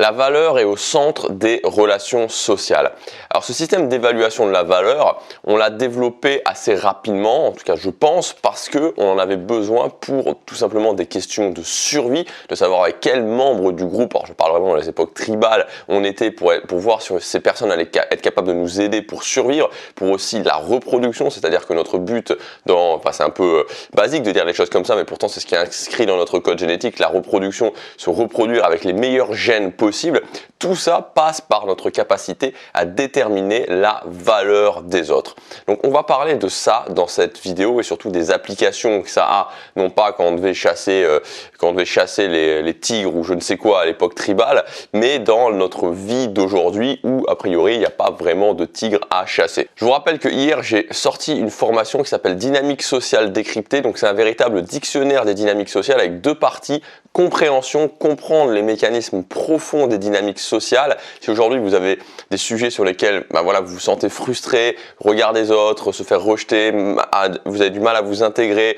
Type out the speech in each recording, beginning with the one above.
La valeur est au centre des relations sociales. Alors ce système d'évaluation de la valeur, on l'a développé assez rapidement, en tout cas je pense, parce qu'on en avait besoin pour tout simplement des questions de survie, de savoir avec quel membre du groupe, alors je parle vraiment dans les époques tribales, on était pour voir si ces personnes allaient être capables de nous aider pour survivre, pour aussi la reproduction, c'est-à-dire que notre but, c'est un peu basique de dire les choses comme ça, mais pourtant c'est ce qui est inscrit dans notre code génétique, la reproduction, se reproduire avec les meilleurs gènes possibles, tout ça passe par notre capacité à déterminer la valeur des autres. Donc on va parler de ça dans cette vidéo et surtout des applications que ça a, non pas quand on devait chasser, les tigres ou je ne sais quoi à l'époque tribale, mais dans notre vie d'aujourd'hui où a priori il n'y a pas vraiment de tigres à chasser. Je vous rappelle que hier j'ai sorti une formation qui s'appelle Dynamique sociale décryptée, donc c'est un véritable dictionnaire des dynamiques sociales avec deux parties: compréhension, comprendre les mécanismes profonds des dynamiques sociales. Si aujourd'hui vous avez des sujets sur lesquels vous vous sentez frustré, regard des autres, se faire rejeter, vous avez du mal à vous intégrer,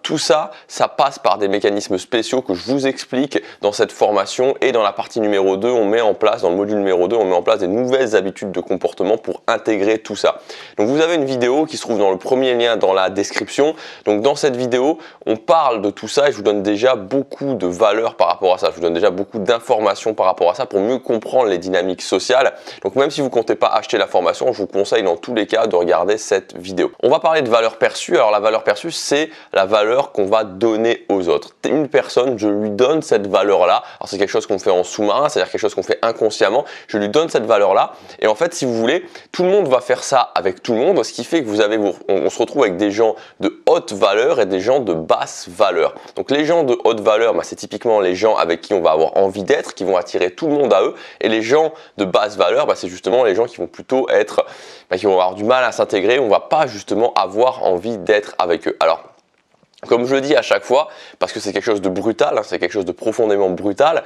tout ça, ça passe par des mécanismes spéciaux que je vous explique dans cette formation. Et dans la partie numéro 2, on met en place, dans le module numéro 2, on met en place des nouvelles habitudes de comportement pour intégrer tout ça. Donc vous avez une vidéo qui se trouve dans le premier lien dans la description. Donc dans cette vidéo, on parle de tout ça et je vous donne déjà beaucoup de valeur par rapport à ça. Je vous donne déjà beaucoup d'informations par rapport à ça pour mieux comprendre les dynamiques sociales. Donc même si vous ne comptez pas acheter la formation, je vous conseille dans tous les cas de regarder cette vidéo. On va parler de valeur perçue. Alors la valeur perçue, c'est la valeur qu'on va donner aux autres. Une personne, je lui donne cette valeur-là. Alors c'est quelque chose qu'on fait en sous-marin, c'est-à-dire quelque chose qu'on fait inconsciemment. Je lui donne cette valeur-là et en fait, si vous voulez, tout le monde va faire ça avec tout le monde, ce qui fait que on se retrouve avec des gens de haute valeur et des gens de basse valeur. Donc les gens de haute valeur, c'est typiquement les gens avec qui on va avoir envie d'être, qui vont attirer tout le monde à eux, et les gens de basse valeur, c'est justement les gens qui vont plutôt être, qui vont avoir du mal à s'intégrer, on va pas justement avoir envie d'être avec eux. Alors, comme je le dis à chaque fois, parce que c'est quelque chose de brutal, c'est quelque chose de profondément brutal,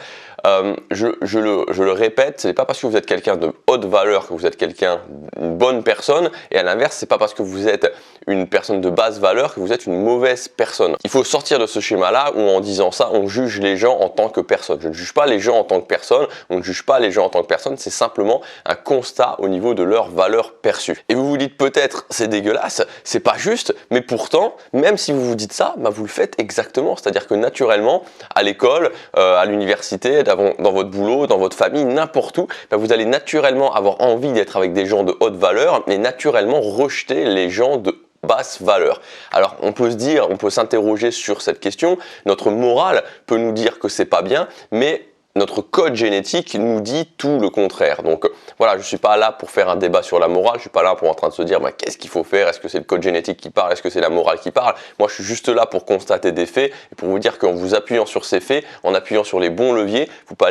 je le répète, ce n'est pas parce que vous êtes quelqu'un de haute valeur que vous êtes une bonne personne, et à l'inverse, c'est pas parce que vous êtes une personne de basse valeur que vous êtes une mauvaise personne. Il faut sortir de ce schéma-là où en disant ça, on juge les gens en tant que personne. Je ne juge pas les gens en tant que personne, on ne juge pas les gens en tant que personne, c'est simplement un constat au niveau de leur valeur perçue. Et vous vous dites peut-être, c'est dégueulasse, c'est pas juste, mais pourtant, même si vous vous dites ça, vous le faites exactement. C'est-à-dire que naturellement, à l'école, à l'université, dans votre boulot, dans votre famille, n'importe où, vous allez naturellement avoir envie d'être avec des gens de haute valeur et naturellement rejeter les gens de basse valeur. Alors on peut s'interroger sur cette question. Notre morale peut nous dire que c'est pas bien, mais notre code génétique nous dit tout le contraire. Donc voilà, je ne suis pas là pour faire un débat sur la morale, je ne suis pas là pour en train de se dire qu'est-ce qu'il faut faire, est-ce que c'est le code génétique qui parle, est-ce que c'est la morale qui parle. Moi je suis juste là pour constater des faits et pour vous dire qu'en vous appuyant sur ces faits, en appuyant sur les bons leviers,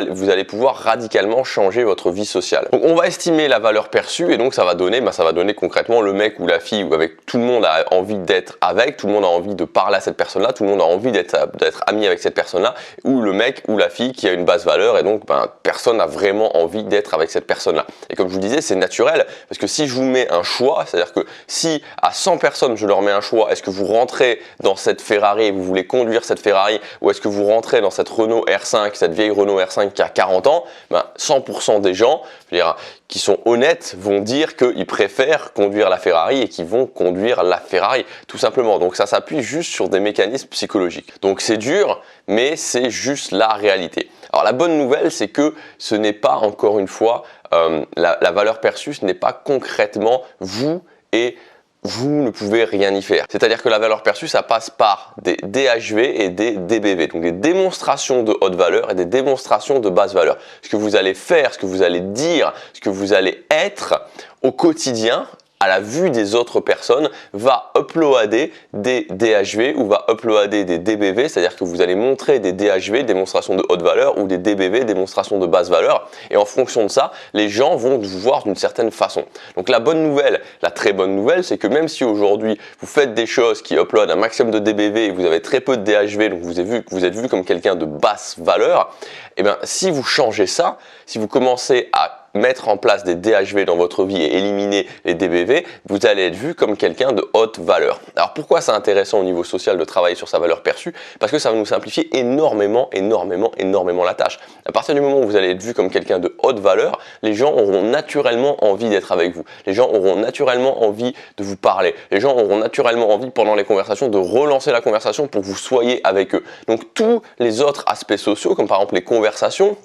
vous allez pouvoir radicalement changer votre vie sociale. Donc on va estimer la valeur perçue et donc ça va donner concrètement le mec ou la fille où avec tout le monde a envie d'être avec, tout le monde a envie de parler à cette personne-là, tout le monde a envie d'être ami avec cette personne-là, ou le mec ou la fille qui a une basse valeur et donc personne n'a vraiment envie d'être avec cette personne-là. Et comme je vous disais, c'est naturel parce que si je vous mets un choix, c'est-à-dire que si à 100 personnes je leur mets un choix, est-ce que vous rentrez dans cette Ferrari et vous voulez conduire cette Ferrari ou est-ce que vous rentrez dans cette Renault R5, cette vieille Renault R5 qui a 40 ans, 100% des gens, qui sont honnêtes vont dire qu'ils préfèrent conduire la Ferrari et qu'ils vont conduire la Ferrari, tout simplement. Donc ça s'appuie juste sur des mécanismes psychologiques. Donc c'est dur, mais c'est juste la réalité. Alors la bonne nouvelle, c'est que ce n'est pas, encore une fois, la valeur perçue, ce n'est pas concrètement vous et vous ne pouvez rien y faire. C'est-à-dire que la valeur perçue, ça passe par des DHV et des DBV, donc des démonstrations de haute valeur et des démonstrations de basse valeur. Ce que vous allez faire, ce que vous allez dire, ce que vous allez être au quotidien, à la vue des autres personnes, va uploader des DHV ou va uploader des DBV, c'est-à-dire que vous allez montrer des DHV, démonstrations de haute valeur, ou des DBV, démonstrations de basse valeur, et en fonction de ça, les gens vont vous voir d'une certaine façon. Donc la bonne nouvelle, la très bonne nouvelle, c'est que même si aujourd'hui vous faites des choses qui uploadent un maximum de DBV et vous avez très peu de DHV, donc vous êtes vu comme quelqu'un de basse valeur, et bien si vous changez ça, si vous commencez à mettre en place des DHV dans votre vie et éliminer les DBV, vous allez être vu comme quelqu'un de haute valeur. Alors pourquoi c'est intéressant au niveau social de travailler sur sa valeur perçue? Parce que ça va nous simplifier énormément la tâche. À partir du moment où vous allez être vu comme quelqu'un de haute valeur, les gens auront naturellement envie d'être avec vous. Les gens auront naturellement envie de vous parler. Les gens auront naturellement envie pendant les conversations de relancer la conversation pour que vous soyez avec eux. Donc tous les autres aspects sociaux, comme par exemple les conversations,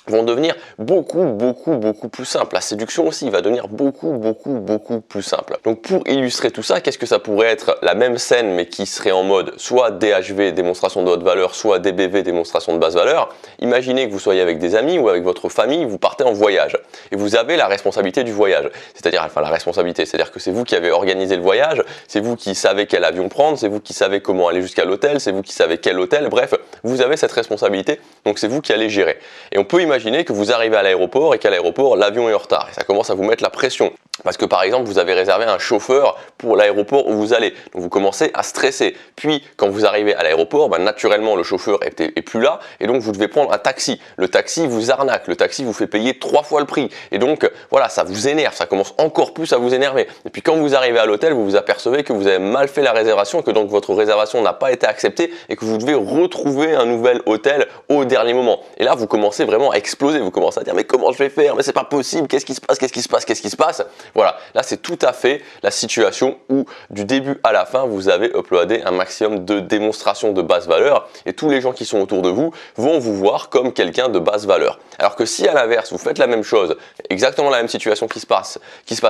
vont devenir beaucoup plus simples. La séduction aussi va devenir beaucoup plus simple. Donc pour illustrer tout ça, qu'est-ce que ça pourrait être? La même scène mais qui serait en mode soit DHV, démonstration de haute valeur, soit DBV, démonstration de basse valeur. Imaginez que vous soyez avec des amis ou avec votre famille, vous partez en voyage et vous avez la responsabilité du voyage. C'est-à-dire, enfin la responsabilité, c'est-à-dire que c'est vous qui avez organisé le voyage, c'est vous qui savez quel avion prendre, c'est vous qui savez comment aller jusqu'à l'hôtel, c'est vous qui savez quel hôtel, bref, vous avez cette responsabilité, donc c'est vous qui allez gérer. Et on peut imaginer que vous arrivez à l'aéroport et qu'à l'aéroport, l'avion est en retard et ça commence à vous mettre la pression. Parce que par exemple, vous avez réservé un chauffeur pour l'aéroport où vous allez. Donc vous commencez à stresser. Puis quand vous arrivez à l'aéroport, naturellement le chauffeur est plus là et donc vous devez prendre un taxi. Le taxi vous arnaque, le taxi vous fait payer 3 fois le prix. Et donc voilà, ça vous énerve, ça commence encore plus à vous énerver. Et puis quand vous arrivez à l'hôtel, vous vous apercevez que vous avez mal fait la réservation, que donc votre réservation n'a pas été acceptée et que vous devez retrouver un nouvel hôtel au dernier moment. Et là, vous commencez vraiment à exploser. Vous commencez à dire mais comment je vais faire? Mais c'est pas possible, qu'est-ce qui se passe? Qu'est-ce qui se passe? Qu'est-ce qui se passe? Voilà, là c'est tout à fait la situation où du début à la fin vous avez uploadé un maximum de démonstrations de basse valeur et tous les gens qui sont autour de vous vont vous voir comme quelqu'un de basse valeur. Alors que si à l'inverse vous faites la même chose, exactement la même situation qui se passe,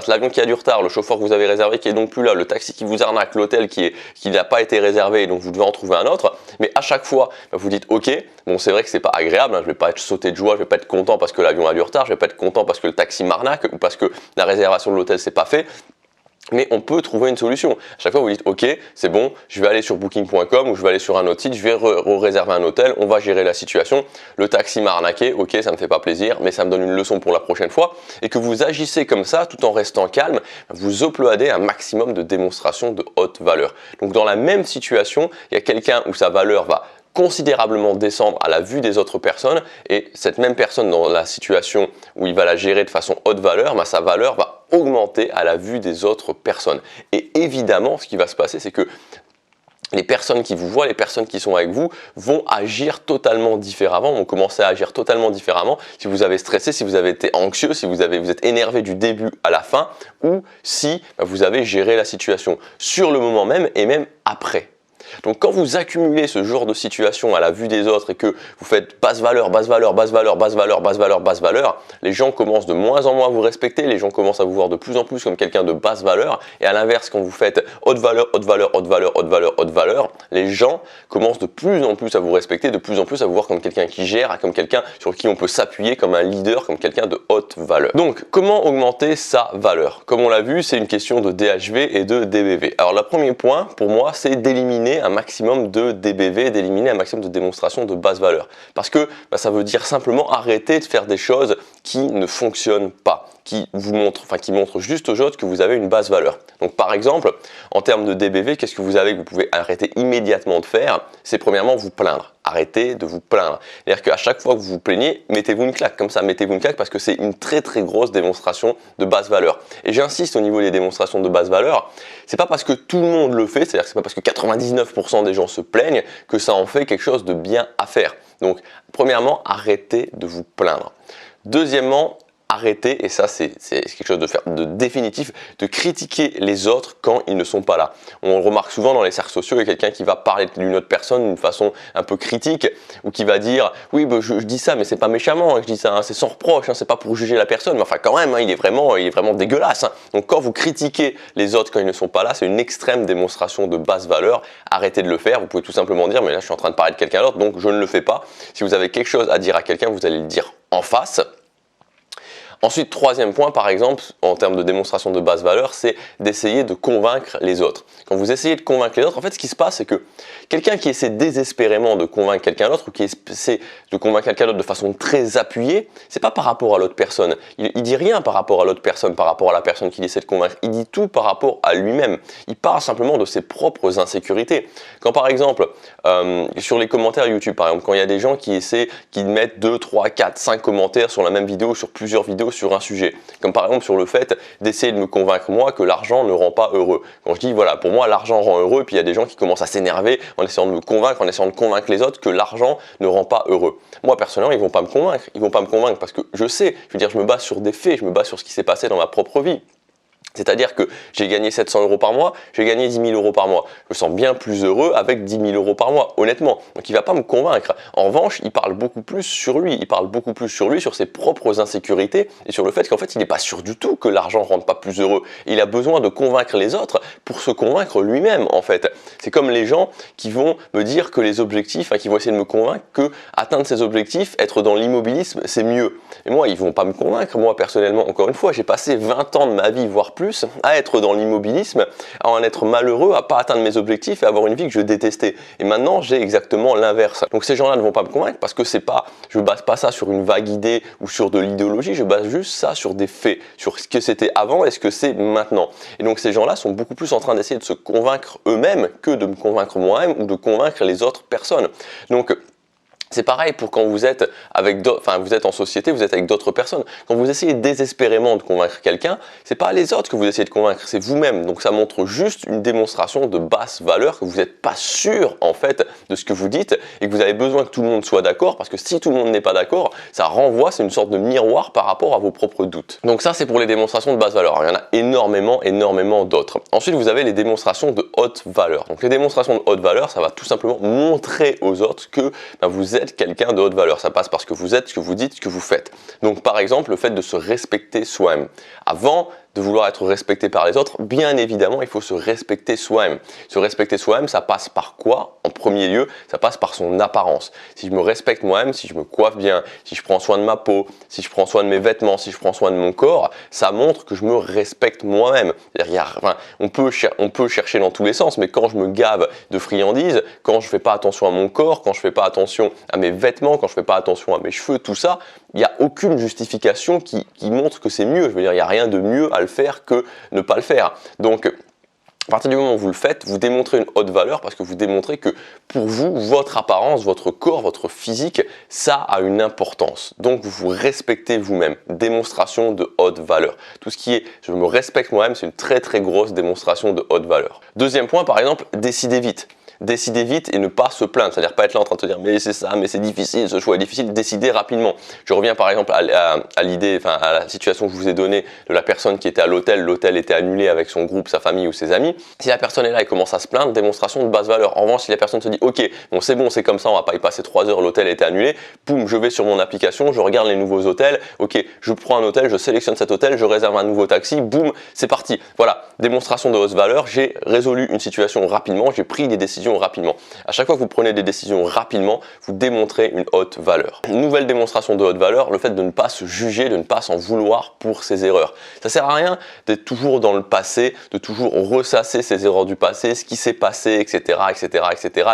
l'avion qui a du retard, le chauffeur que vous avez réservé qui est donc plus là, le taxi qui vous arnaque, l'hôtel qui n'a pas été réservé et donc vous devez en trouver un autre, mais à chaque fois vous dites ok, bon c'est vrai que c'est pas agréable, je vais pas être sauté de joie, je vais pas être content parce que l'avion a du retard, je vais pas être content parce que le taxi m'arnaque ou parce que la réservation de l'hôtel c'est pas fait. Mais on peut trouver une solution. À chaque fois, vous dites, ok, c'est bon, je vais aller sur booking.com ou je vais aller sur un autre site, je vais réserver un hôtel, on va gérer la situation. Le taxi m'a arnaqué, ok, ça me fait pas plaisir, mais ça me donne une leçon pour la prochaine fois. Et que vous agissez comme ça, tout en restant calme, vous uploadez un maximum de démonstrations de haute valeur. Donc dans la même situation, il y a quelqu'un où sa valeur va considérablement descendre à la vue des autres personnes et cette même personne dans la situation où il va la gérer de façon haute valeur, sa valeur va augmenter à la vue des autres personnes. Et évidemment, ce qui va se passer, c'est que les personnes qui vous voient, les personnes qui sont avec vous vont agir totalement différemment, vont commencer à agir totalement différemment si vous avez stressé, si vous avez été anxieux, si vous êtes énervé du début à la fin ou si vous avez géré la situation sur le moment même et même après. Donc quand vous accumulez ce genre de situation à la vue des autres et que vous faites basse valeur, basse valeur, basse valeur, basse valeur, basse valeur, basse valeur, les gens commencent de moins en moins à vous respecter, les gens commencent à vous voir de plus en plus comme quelqu'un de basse valeur et à l'inverse quand vous faites haute valeur, haute valeur, haute valeur, haute valeur, haute valeur, les gens commencent de plus en plus à vous respecter, de plus en plus à vous voir comme quelqu'un qui gère, comme quelqu'un sur qui on peut s'appuyer, comme un leader, comme quelqu'un de haute valeur. Donc comment augmenter sa valeur? Comme on l'a vu, c'est une question de DHV et de DBV. Alors le premier point pour moi, c'est d'éliminer un maximum de DBV, d'éliminer un maximum de démonstrations de basse valeur. Parce que ça veut dire simplement arrêter de faire des choses qui ne fonctionnent pas, qui montrent juste aux autres que vous avez une basse valeur. Donc par exemple, en termes de DBV, qu'est-ce que vous avez que vous pouvez arrêter immédiatement de faire? C'est premièrement vous plaindre. Arrêtez de vous plaindre. C'est-à-dire qu'à chaque fois que vous vous plaignez, mettez-vous une claque. Comme ça, mettez-vous une claque parce que c'est une très grosse démonstration de basse valeur. Et j'insiste au niveau des démonstrations de basse valeur, c'est pas parce que tout le monde le fait, c'est-à-dire que c'est pas parce que 99% des gens se plaignent que ça en fait quelque chose de bien à faire. Donc, premièrement, arrêtez de vous plaindre. Deuxièmement, arrêtez, et ça c'est quelque chose de définitif, de critiquer les autres quand ils ne sont pas là. On le remarque souvent dans les cercles sociaux, il y a quelqu'un qui va parler d'une autre personne d'une façon un peu critique ou qui va dire « oui, je dis ça mais c'est pas méchamment, je dis ça, c'est sans reproche, c'est pas pour juger la personne, mais enfin quand même, il est vraiment dégueulasse. » Donc quand vous critiquez les autres quand ils ne sont pas là, c'est une extrême démonstration de basse valeur. Arrêtez de le faire, vous pouvez tout simplement dire « mais là je suis en train de parler de quelqu'un d'autre, donc je ne le fais pas. » Si vous avez quelque chose à dire à quelqu'un, vous allez le dire en face. Ensuite, troisième point, par exemple, en termes de démonstration de basse valeur, c'est d'essayer de convaincre les autres. Quand vous essayez de convaincre les autres, en fait, ce qui se passe, c'est que quelqu'un qui essaie désespérément de convaincre quelqu'un d'autre ou qui essaie de convaincre quelqu'un d'autre de façon très appuyée, c'est pas par rapport à l'autre personne. Il dit rien par rapport à l'autre personne, par rapport à la personne qu'il essaie de convaincre. Il dit tout par rapport à lui-même. Il parle simplement de ses propres insécurités. Quand par exemple, sur les commentaires YouTube, par exemple, quand il y a des gens qui mettent 2, 3, 4, 5 commentaires sur la même vidéo, sur plusieurs vidéos, vidéo sur un sujet, comme par exemple sur le fait d'essayer de me convaincre moi que l'argent ne rend pas heureux. Quand je dis voilà, pour moi l'argent rend heureux, puis il y a des gens qui commencent à s'énerver en essayant de me convaincre, en essayant de convaincre les autres que l'argent ne rend pas heureux. Moi personnellement, ils vont pas me convaincre, parce que je sais, je veux dire, je me base sur des faits, je me base sur ce qui s'est passé dans ma propre vie. C'est-à-dire que j'ai gagné 700 € par mois, j'ai gagné 10 000 € par mois. Je me sens bien plus heureux avec 10 000 € par mois, honnêtement. Donc il ne va pas me convaincre. En revanche, il parle beaucoup plus sur lui. Il parle beaucoup plus sur lui, sur ses propres insécurités et sur le fait qu'en fait, il n'est pas sûr du tout que l'argent ne rende pas plus heureux. Il a besoin de convaincre les autres pour se convaincre lui-même, en fait. C'est comme les gens qui vont me dire que les objectifs, qui vont essayer de me convaincre que atteindre ces objectifs, être dans l'immobilisme, c'est mieux. Et moi, ils ne vont pas me convaincre. Moi, personnellement, encore une fois, j'ai passé 20 ans de ma vie, voire plus, à être dans l'immobilisme, à en être malheureux, à pas atteindre mes objectifs et avoir une vie que je détestais. Et maintenant, j'ai exactement l'inverse. Donc ces gens-là ne vont pas me convaincre parce que c'est pas, je base pas ça sur une vague idée ou sur de l'idéologie, je base juste ça sur des faits, sur ce que c'était avant et ce que c'est maintenant. Et donc ces gens-là sont beaucoup plus en train d'essayer de se convaincre eux-mêmes que de me convaincre moi-même ou de convaincre les autres personnes. Donc c'est pareil pour quand vous êtes avec vous êtes en société, vous êtes avec d'autres personnes. Quand vous essayez désespérément de convaincre quelqu'un, c'est pas les autres que vous essayez de convaincre, c'est vous-même. Donc ça montre juste une démonstration de basse valeur, que vous n'êtes pas sûr en fait de ce que vous dites et que vous avez besoin que tout le monde soit d'accord, parce que si tout le monde n'est pas d'accord, ça renvoie, c'est une sorte de miroir par rapport à vos propres doutes. Donc ça, c'est pour les démonstrations de basse valeur. Alors, il y en a énormément d'autres. Ensuite, vous avez les démonstrations de haute valeur. Donc les démonstrations de haute valeur, ça va tout simplement montrer aux autres que vous êtes quelqu'un de haute valeur. Ça passe par ce que vous êtes, ce que vous dites, ce que vous faites. Donc par exemple, le fait de se respecter soi-même. Avant de vouloir être respecté par les autres, bien évidemment, il faut se respecter soi-même. Se respecter soi-même, ça passe par quoi? En premier lieu, ça passe par son apparence. Si je me respecte moi-même, si je me coiffe bien, si je prends soin de ma peau, si je prends soin de mes vêtements, si je prends soin de mon corps, ça montre que je me respecte moi-même. On peut chercher dans tous les sens, mais quand je me gave de friandises, quand je ne fais pas attention à mon corps, quand je ne fais pas attention à mes vêtements, quand je ne fais pas attention à mes cheveux, tout ça, il n'y a aucune justification qui montre que c'est mieux. Je veux dire, il n'y a rien de mieux à le faire que ne pas le faire. Donc, à partir du moment où vous le faites, vous démontrez une haute valeur parce que vous démontrez que pour vous, votre apparence, votre corps, votre physique, ça a une importance. Donc, vous vous respectez vous-même. Démonstration de haute valeur. Tout ce qui est « je me respecte moi-même », c'est une très très grosse démonstration de haute valeur. Deuxième point, par exemple, décidez vite. Décider vite et ne pas se plaindre, c'est-à-dire pas être là en train de te dire mais c'est ça, mais c'est difficile, ce choix est difficile, décider rapidement. Je reviens par exemple à la situation que je vous ai donnée de la personne qui était à l'hôtel était annulé avec son groupe, sa famille ou ses amis. Si la personne est là et commence à se plaindre, démonstration de basse valeur. En revanche, si la personne se dit ok, bon c'est comme ça, on va pas y passer 3 heures, l'hôtel était annulé, boum, je vais sur mon application, je regarde les nouveaux hôtels, ok, je prends un hôtel, je sélectionne cet hôtel, je réserve un nouveau taxi, boum, c'est parti. Voilà, démonstration de haute valeur, j'ai résolu une situation rapidement, j'ai pris des décisions rapidement. À chaque fois que vous prenez des décisions rapidement, vous démontrez une haute valeur. Une nouvelle démonstration de haute valeur, le fait de ne pas se juger, de ne pas s'en vouloir pour ses erreurs. Ça sert à rien d'être toujours dans le passé, de toujours ressasser ses erreurs du passé, ce qui s'est passé, etc.,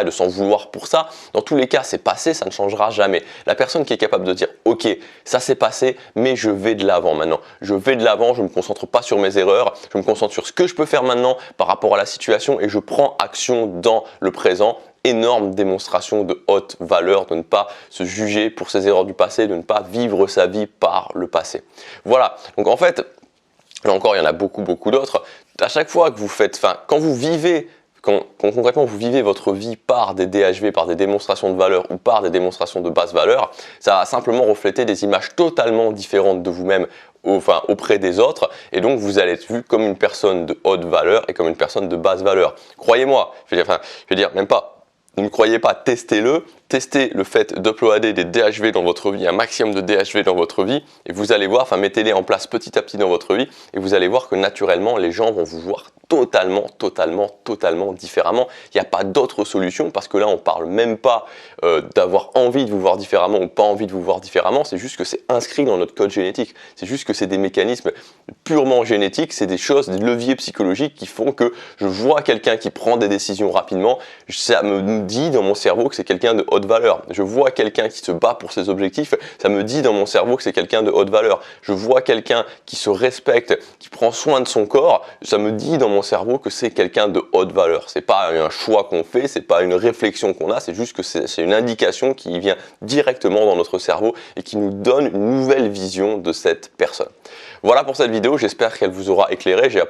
et de s'en vouloir pour ça. Dans tous les cas, c'est passé, ça ne changera jamais. La personne qui est capable de dire, ok, ça s'est passé, mais je vais de l'avant maintenant. Je vais de l'avant, je ne me concentre pas sur mes erreurs, je me concentre sur ce que je peux faire maintenant par rapport à la situation et je prends action dans le présent. Énorme démonstration de haute valeur, de ne pas se juger pour ses erreurs du passé, de ne pas vivre sa vie par le passé. Voilà, donc en fait, là encore, il y en a beaucoup d'autres. À chaque fois que vous faites, quand vous vivez, quand concrètement vous vivez votre vie par des DHV, par des démonstrations de valeur ou par des démonstrations de basse valeur, ça va simplement refléter des images totalement différentes de vous-même auprès des autres, et donc vous allez être vu comme une personne de haute valeur et comme une personne de basse valeur. Croyez-moi, je veux dire même pas. Ne me croyez pas, testez-le, testez le fait d'uploader des DHV dans votre vie, un maximum de DHV dans votre vie, et vous allez voir, mettez-les en place petit à petit dans votre vie, et vous allez voir que naturellement, les gens vont vous voir totalement différemment. Il n'y a pas d'autre solution parce que là, on parle même pas d'avoir envie de vous voir différemment ou pas envie de vous voir différemment, c'est juste que c'est inscrit dans notre code génétique. C'est juste que c'est des mécanismes purement génétiques, c'est des choses, des leviers psychologiques qui font que je vois quelqu'un qui prend des décisions rapidement, ça me dit dans mon cerveau que c'est quelqu'un de haute valeur. Je vois quelqu'un qui se bat pour ses objectifs, ça me dit dans mon cerveau que c'est quelqu'un de haute valeur. Je vois quelqu'un qui se respecte, qui prend soin de son corps, ça me dit dans mon cerveau que c'est quelqu'un de haute valeur. C'est pas un choix qu'on fait, c'est pas une réflexion qu'on a, c'est juste que c'est une indication qui vient directement dans notre cerveau et qui nous donne une nouvelle vision de cette personne. Voilà pour cette vidéo, j'espère qu'elle vous aura éclairé. J'ai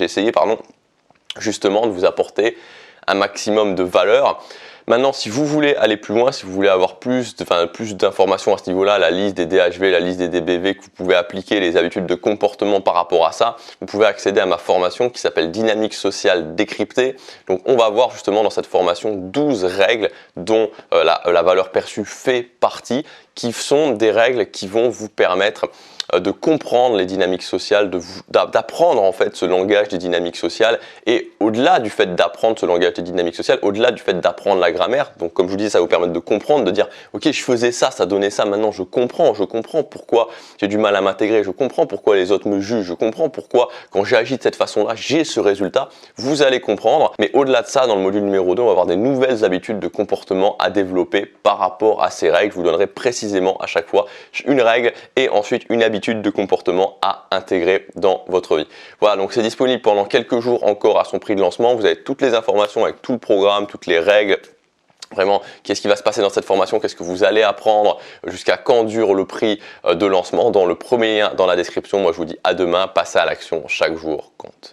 essayé justement de vous apporter un maximum de valeur. Maintenant, si vous voulez aller plus loin, si vous voulez avoir plus d'informations à ce niveau-là, la liste des DHV, la liste des DBV, que vous pouvez appliquer, les habitudes de comportement par rapport à ça, vous pouvez accéder à ma formation qui s'appelle Dynamique sociale décryptée. Donc, on va voir justement dans cette formation 12 règles dont la valeur perçue fait partie, qui sont des règles qui vont vous permettre de comprendre les dynamiques sociales, d'apprendre en fait ce langage des dynamiques sociales, et au-delà du fait d'apprendre ce langage des dynamiques sociales, au-delà du fait d'apprendre la grammaire, donc comme je vous dis, ça va vous permettre de comprendre, de dire ok, je faisais ça, ça donnait ça, maintenant je comprends pourquoi j'ai du mal à m'intégrer, je comprends pourquoi les autres me jugent, je comprends pourquoi quand j'agis de cette façon-là, j'ai ce résultat, vous allez comprendre. Mais au-delà de ça, dans le module numéro 2, on va avoir des nouvelles habitudes de comportement à développer par rapport à ces règles. Je vous donnerai précisément à chaque fois une règle et ensuite une habitude de comportement à intégrer dans votre vie. Voilà, donc c'est disponible pendant quelques jours encore à son prix de lancement. Vous avez toutes les informations avec tout le programme, toutes les règles. Vraiment, qu'est-ce qui va se passer dans cette formation, qu'est-ce que vous allez apprendre, jusqu'à quand dure le prix de lancement. Dans le premier lien dans la description, moi je vous dis à demain, passez à l'action, chaque jour compte.